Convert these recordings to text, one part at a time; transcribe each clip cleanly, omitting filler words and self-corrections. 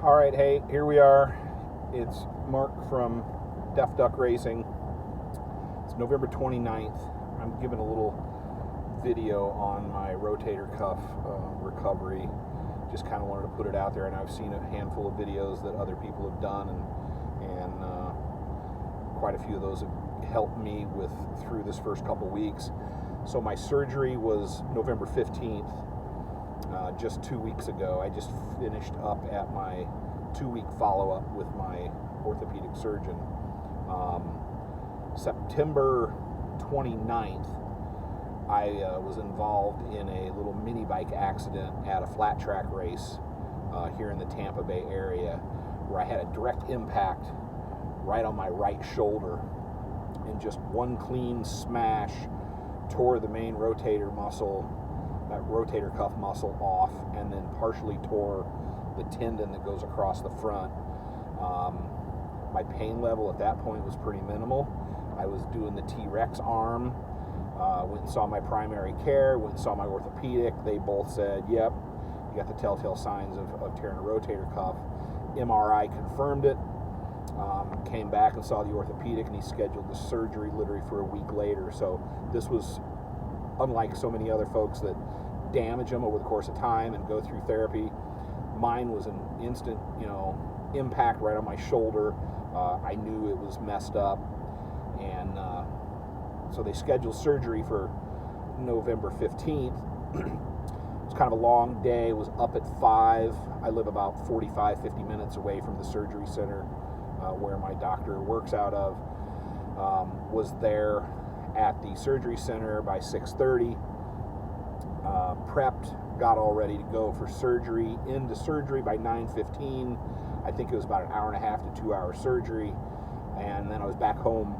All right, hey, here we are. It's Mark from Deaf Duck Racing. It's November 29th. I'm giving a little video on my rotator cuff recovery. Just kind of wanted to put it out there, and I've seen a handful of videos that other people have done, and quite a few of those have helped me through this first couple weeks. So my surgery was November 15th. Just 2 weeks ago. I just finished up at my 2-week follow-up with my orthopedic surgeon. September 29th, I was involved in a little mini bike accident at a flat track race here in the Tampa Bay area, where I had a direct impact right on my right shoulder, and just one clean smash tore the main rotator muscle, that rotator cuff muscle, off, and then partially tore the tendon that goes across the front. My pain level at that point was pretty minimal. I was doing the T-Rex arm, went and saw my primary care, went and saw my orthopedic. They both said, yep, you got the telltale signs of tearing a rotator cuff. MRI confirmed it. Came back and saw the orthopedic, and he scheduled the surgery literally for a week later. So this was unlike so many other folks that damage them over the course of time and go through therapy. Mine was an instant, impact right on my shoulder. I knew it was messed up, and so they scheduled surgery for November 15th. It was kind of a long day. It was up at 5. I live about 45-50 minutes away from the surgery center where my doctor works out of. Was there at the surgery center by 6:30, prepped, got all ready to go for surgery, into surgery by 9:15. I think it was about an hour and a half to 2 hour surgery, and then I was back home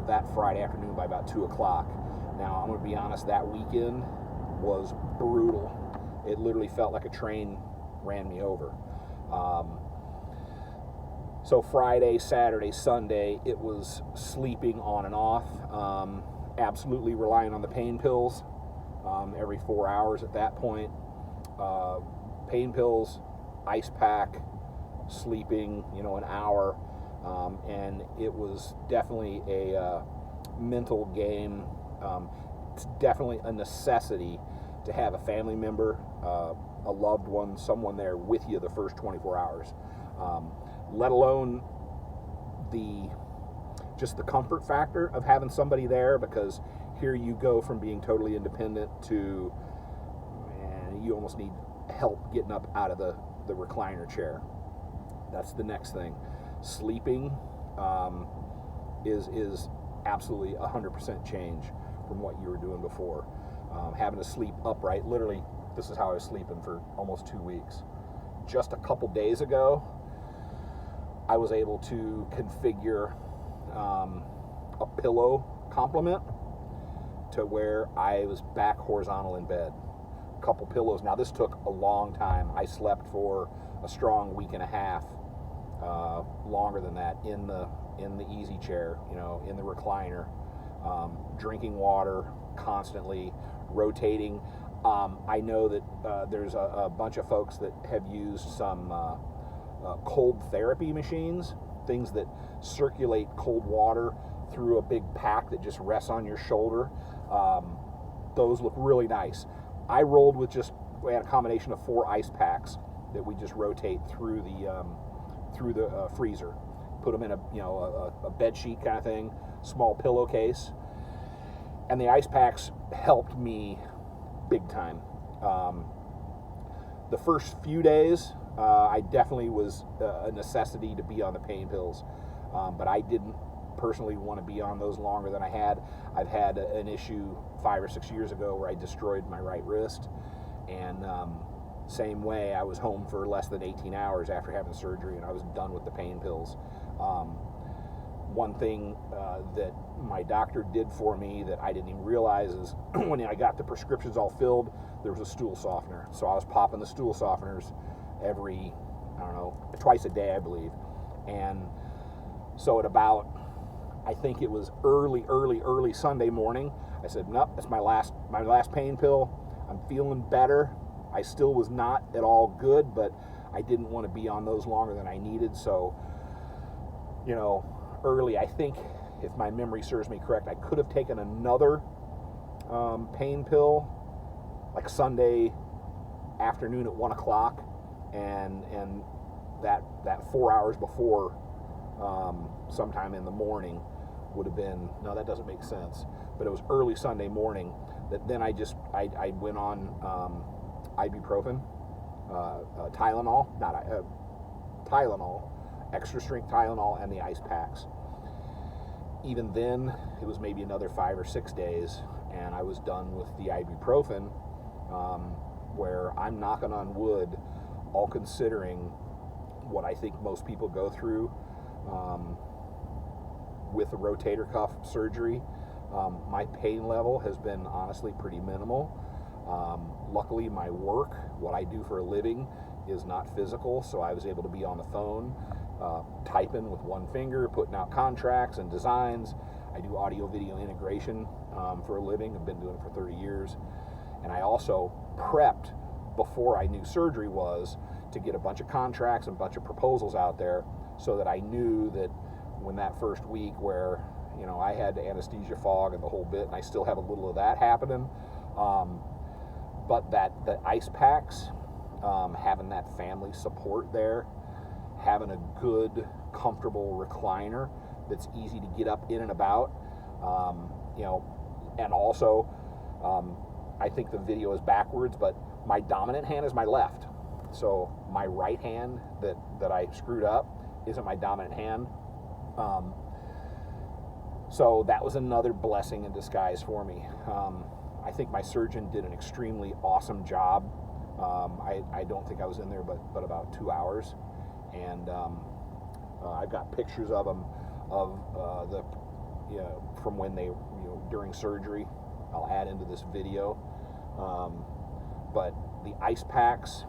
that Friday afternoon by about 2 o'clock. Now, I'm going to be honest, that weekend was brutal. It literally felt like a train ran me over. So Friday, Saturday, Sunday, it was sleeping on and off, absolutely relying on the pain pills every 4 hours at that point. Pain pills, ice pack, sleeping, an hour, and it was definitely a mental game. It's definitely a necessity to have a family member, a loved one, someone there with you the first 24 hours. Let alone just the comfort factor of having somebody there, because here you go from being totally independent to, man, you almost need help getting up out of the recliner chair. That's the next thing. Sleeping is absolutely 100% change from what you were doing before. Having to sleep upright, literally, this is how I was sleeping for almost 2 weeks. Just a couple days ago, I was able to configure a pillow complement to where I was back horizontal in bed. A couple pillows. Now, this took a long time. I slept for a strong week and a half, longer than that, in the easy chair, in the recliner, drinking water constantly, rotating. I know that there's a bunch of folks that have used some cold therapy machines, things that circulate cold water through a big pack that just rests on your shoulder. Those look really nice. I rolled with we had a combination of 4 ice packs that we just rotate through the freezer. Put them in a bed sheet kind of thing, small pillowcase, and the ice packs helped me big time. The first few days, I definitely was a necessity to be on the pain pills, but I didn't personally want to be on those longer than I had. I've had an issue 5 or 6 years ago where I destroyed my right wrist, and same way, I was home for less than 18 hours after having surgery, and I was done with the pain pills. One thing that my doctor did for me that I didn't even realize is when I got the prescriptions all filled, there was a stool softener. So I was popping the stool softeners every, twice a day, I believe. And so at about, I think it was early Sunday morning, I said, nope, that's my last pain pill. I'm feeling better. I still was not at all good, but I didn't want to be on those longer than I needed. So, early, I think, if my memory serves me correct, I could have taken another pain pill like Sunday afternoon at 1 o'clock, and that 4 hours before, sometime in the morning, would have been, no, that doesn't make sense, but it was early Sunday morning that then I went on ibuprofen, Tylenol, extra strength Tylenol, and the ice packs. Even then, it was maybe another 5 or 6 days, and I was done with the ibuprofen, where I'm knocking on wood, all considering what I think most people go through with the rotator cuff surgery. My pain level has been honestly pretty minimal. Luckily, my work, what I do for a living, is not physical, so I was able to be on the phone, typing with one finger, putting out contracts and designs. I do audio-video integration for a living. I've been doing it for 30 years. And I also prepped before I knew surgery was to get a bunch of contracts and a bunch of proposals out there, so that I knew that when that first week where, I had anesthesia fog and the whole bit, and I still have a little of that happening, but that the ice packs, having that family support there, having a good, comfortable recliner that's easy to get up in and about, and also, I think the video is backwards, but my dominant hand is my left. So my right hand that I screwed up isn't my dominant hand. So that was another blessing in disguise for me. I think my surgeon did an extremely awesome job. I don't think I was in there but about 2 hours. And I've got pictures of them from when they, during surgery. I'll add into this video. But the ice packs,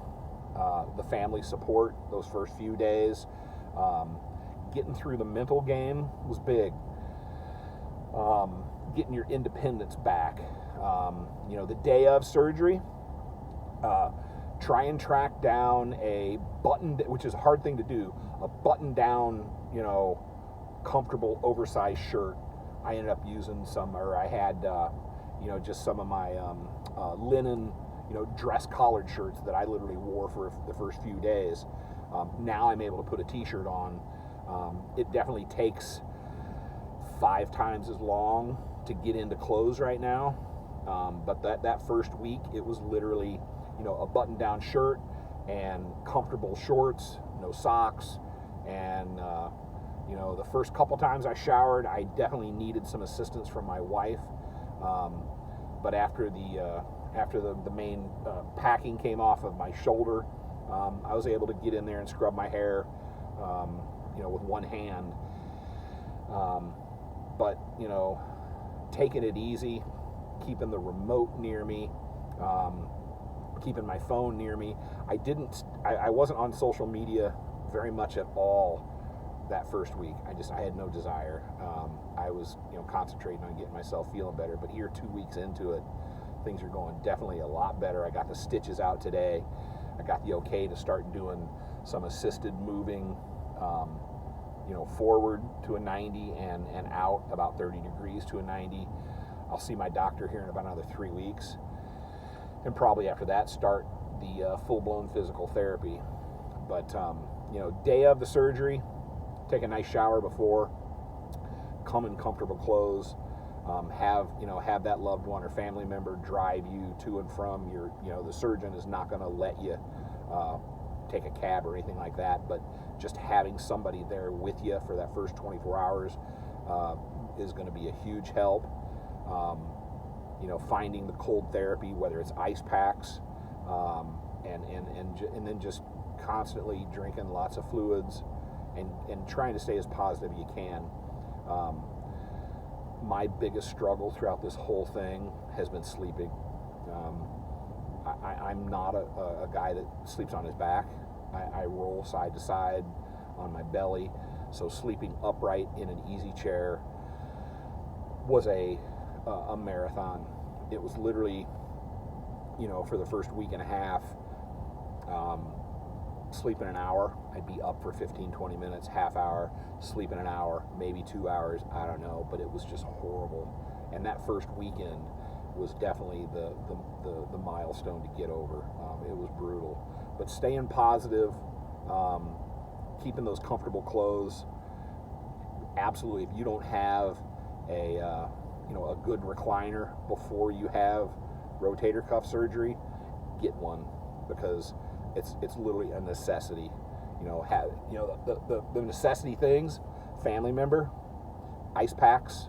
the family support, those first few days, getting through the mental game was big. Getting your independence back. The day of surgery, try and track down a which is a hard thing to do, a button down, comfortable oversized shirt. I ended up using I had, just some of my linen, dress collared shirts that I literally wore for the first few days. Now I'm able to put a t-shirt on. It definitely takes 5 times as long to get into clothes right now. But that first week, it was literally, a button-down shirt and comfortable shorts, no socks. And, the first couple times I showered, I definitely needed some assistance from my wife. But after the main packing came off of my shoulder, I was able to get in there and scrub my hair, with one hand. But, taking it easy, keeping the remote near me, keeping my phone near me. I wasn't on social media very much at all that first week. I had no desire. I was, concentrating on getting myself feeling better. But here, 2 weeks into it, things are going definitely a lot better. I got the stitches out today. I got the okay to start doing some assisted moving, forward to a 90 and out about 30 degrees to a 90. I'll see my doctor here in about another 3 weeks. And probably after that, start the full-blown physical therapy. But, day of the surgery, take a nice shower before, come in comfortable clothes, have that loved one or family member drive you to and from your, the surgeon is not going to let you take a cab or anything like that, but just having somebody there with you for that first 24 hours is going to be a huge help. Finding the cold therapy, whether it's ice packs, and then just constantly drinking lots of fluids and trying to stay as positive as you can. My biggest struggle throughout this whole thing has been sleeping. I'm not a guy that sleeps on his back. I roll side to side on my belly, so sleeping upright in an easy chair was a marathon. It was literally, for the first week and a half, sleep in an hour. I'd be up for 15, 20 minutes, half hour, sleep in an hour, maybe 2 hours, I don't know, but it was just horrible. And that first weekend was definitely the milestone to get over. It was brutal. But staying positive, keeping those comfortable clothes, absolutely. If you don't have a good recliner before you have rotator cuff surgery, get one, because it's literally a necessity. The necessity things: family member, ice packs,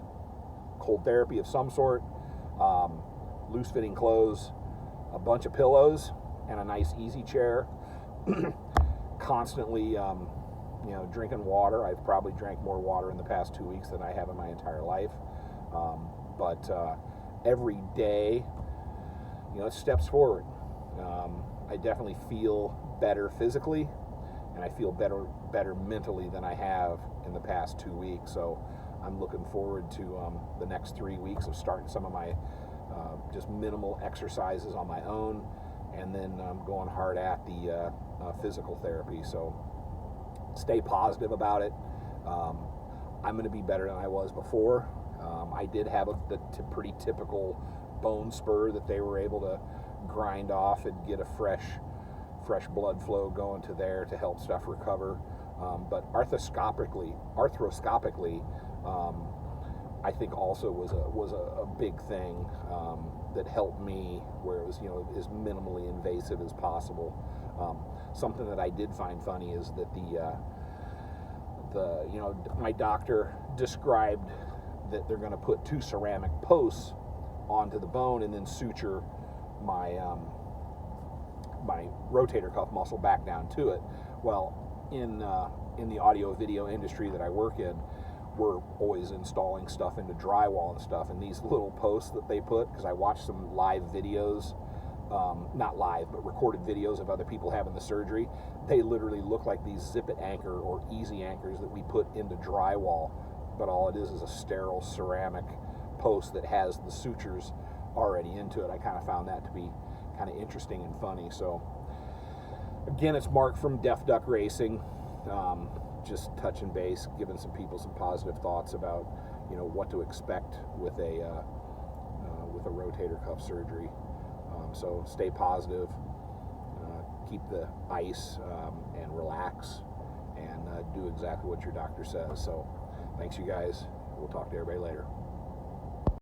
cold therapy of some sort, loose fitting clothes, a bunch of pillows, and a nice easy chair. Constantly drinking water. I've probably drank more water in the past 2 weeks than I have in my entire life. But every day, it's steps forward. I definitely feel better physically, and I feel better mentally than I have in the past 2 weeks. So I'm looking forward to the next 3 weeks of starting some of my just minimal exercises on my own, and then going hard at the physical therapy. So stay positive about it. I'm going to be better than I was before. I did have the pretty typical bone spur that they were able to grind off and get a fresh blood flow going to there to help stuff recover. But arthroscopically, I think also was a big thing that helped me, where it was as minimally invasive as possible. Something that I did find funny is that my doctor described that they're going to put 2 ceramic posts onto the bone and then suture my my rotator cuff muscle back down to it. Well, in the audio video industry that I work in, we're always installing stuff into drywall and stuff, and these little posts that they put, because I watched some live videos, not live, but recorded videos of other people having the surgery, they literally look like these zip-it anchor or easy anchors that we put into drywall, but all it is a sterile ceramic post that has the sutures already into it. I kind of found that to be kind of interesting and funny. So again, it's Mark from Deaf Duck Racing. Just touching base, giving some people some positive thoughts about what to expect with a rotator cuff surgery. So stay positive, keep the ice, and relax, and do exactly what your doctor says. So thanks, you guys. We'll talk to everybody later.